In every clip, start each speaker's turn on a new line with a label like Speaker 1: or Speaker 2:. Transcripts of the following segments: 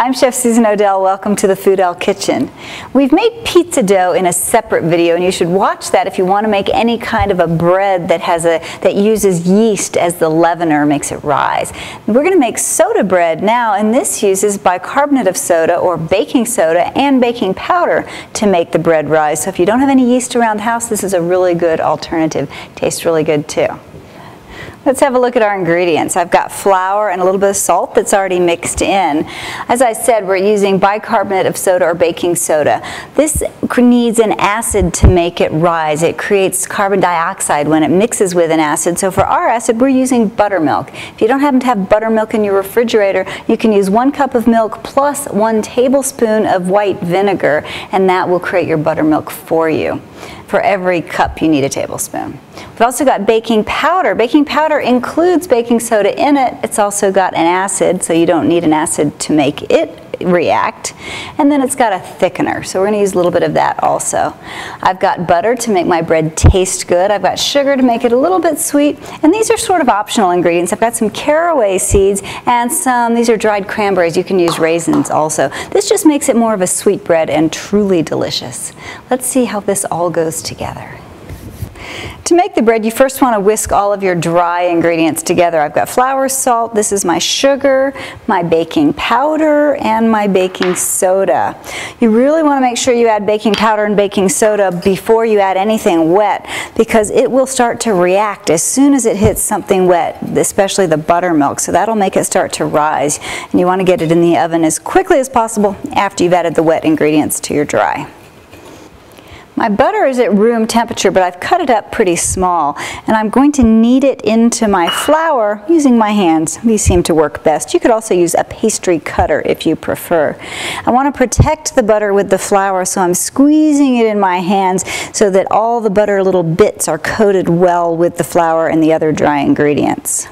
Speaker 1: I'm Chef Susan O'Dell. Welcome to the Foodell Kitchen. We've made pizza dough in a separate video, and you should watch that if you want to make any kind of a bread that uses yeast as the leavener, makes it rise. We're going to make soda bread now, and this uses bicarbonate of soda or baking soda and baking powder to make the bread rise. So if you don't have any yeast around the house, this is a really good alternative. Tastes really good too. Let's have a look at our ingredients. I've got flour and a little bit of salt that's already mixed in. As I said, we're using bicarbonate of soda or baking soda. This needs an acid to make it rise. It creates carbon dioxide when it mixes with an acid. So for our acid, we're using buttermilk. If you don't happen to have buttermilk in your refrigerator, you can use 1 cup of milk plus 1 tablespoon of white vinegar, and that will create your buttermilk for you. For every cup, you need a tablespoon. We've also got baking powder. Baking powder includes baking soda in it. It's also got an acid, so you don't need an acid to make it react. And then it's got a thickener, so we're going to use a little bit of that also. I've got butter to make my bread taste good. I've got sugar to make it a little bit sweet. And these are sort of optional ingredients. I've got some caraway seeds and these are dried cranberries. You can use raisins also. This just makes it more of a sweet bread and truly delicious. Let's see how this all goes together. To make the bread, you first want to whisk all of your dry ingredients together. I've got flour, salt, this is my sugar, my baking powder, and my baking soda. You really want to make sure you add baking powder and baking soda before you add anything wet, because it will start to react as soon as it hits something wet, especially the buttermilk. So that'll make it start to rise, and you want to get it in the oven as quickly as possible after you've added the wet ingredients to your dry. My butter is at room temperature, but I've cut it up pretty small, and I'm going to knead it into my flour using my hands. These seem to work best. You could also use a pastry cutter if you prefer. I want to protect the butter with the flour, so I'm squeezing it in my hands so that all the butter little bits are coated well with the flour and the other dry ingredients.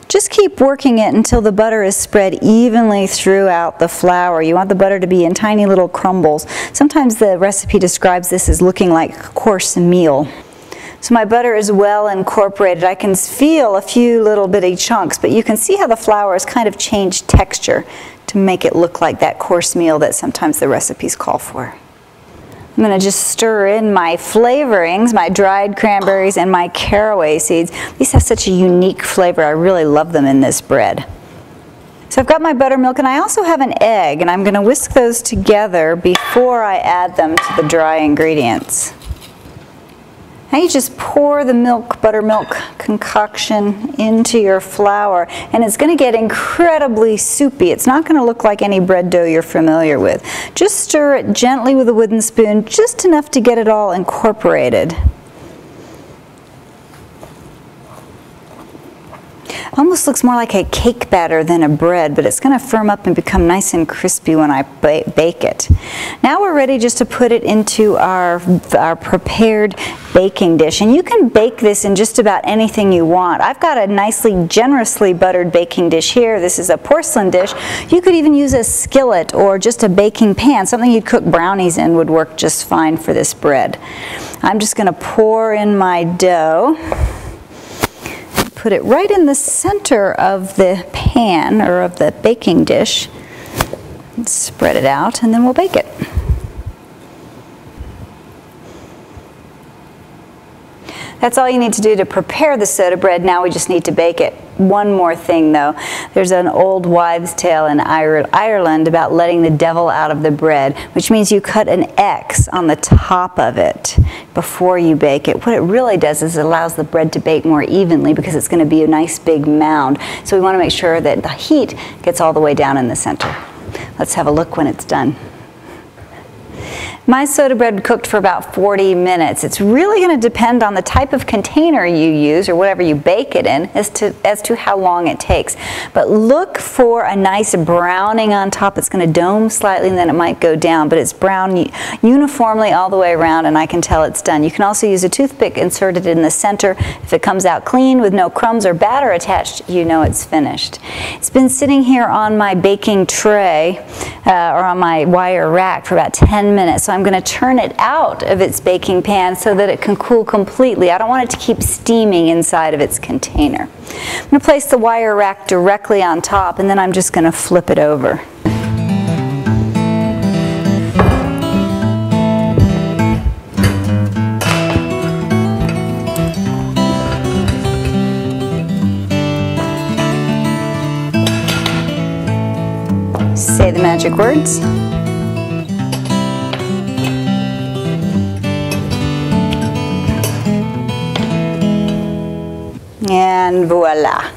Speaker 1: Just keep working it until the butter is spread evenly throughout the flour. You want the butter to be in tiny little crumbles. Sometimes the recipe describes this as looking like coarse meal. So my butter is well incorporated. I can feel a few little bitty chunks, but you can see how the flour has kind of changed texture to make it look like that coarse meal that sometimes the recipes call for. I'm going to just stir in my flavorings, my dried cranberries and my caraway seeds. These have such a unique flavor. I really love them in this bread. So I've got my buttermilk, and I also have an egg, and I'm going to whisk those together before I add them to the dry ingredients. Now you just pour the buttermilk concoction into your flour, and it's going to get incredibly soupy. It's not going to look like any bread dough you're familiar with. Just stir it gently with a wooden spoon, just enough to get it all incorporated. Almost looks more like a cake batter than a bread, but it's going to firm up and become nice and crispy when I bake it. Now we're ready just to put it into our prepared baking dish, and you can bake this in just about anything you want. I've got a nicely generously buttered baking dish here. This is a porcelain dish. You could even use a skillet or just a baking pan. Something you'd cook brownies in would work just fine for this bread. I'm just going to pour in my dough. Put it right in the center of the pan or of the baking dish. Spread it out, and then we'll bake it. That's all you need to do to prepare the soda bread. Now we just need to bake it. One more thing though, there's an old wives' tale in Ireland about letting the devil out of the bread, which means you cut an X on the top of it before you bake it. What it really does is it allows the bread to bake more evenly, because it's going to be a nice big mound. So we want to make sure that the heat gets all the way down in the center. Let's have a look when it's done. My soda bread cooked for about 40 minutes. It's really going to depend on the type of container you use or whatever you bake it in as to how long it takes. But look for a nice browning on top. It's going to dome slightly and then it might go down, but it's brown uniformly all the way around, and I can tell it's done. You can also use a toothpick inserted in the center. If it comes out clean with no crumbs or batter attached, you know it's finished. It's been sitting here on my baking tray or on my wire rack for about 10 minutes. So I'm going to turn it out of its baking pan so that it can cool completely. I don't want it to keep steaming inside of its container. I'm going to place the wire rack directly on top, and then I'm just going to flip it over. the magic words. And voila.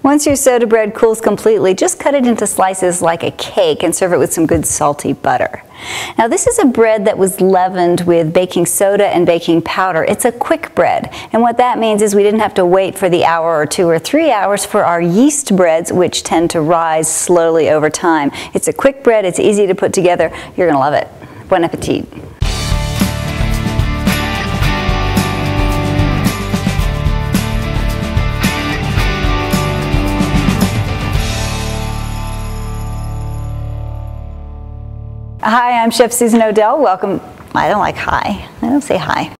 Speaker 1: Once your soda bread cools completely, just cut it into slices like a cake and serve it with some good salty butter. Now this is a bread that was leavened with baking soda and baking powder. It's a quick bread, and what that means is we didn't have to wait for the hour or 2 or 3 hours for our yeast breads, which tend to rise slowly over time. It's a quick bread, it's easy to put together. You're gonna love it. Bon appetit. Hi, I'm Chef Susan O'Dell. Welcome. I don't like hi. I don't say hi.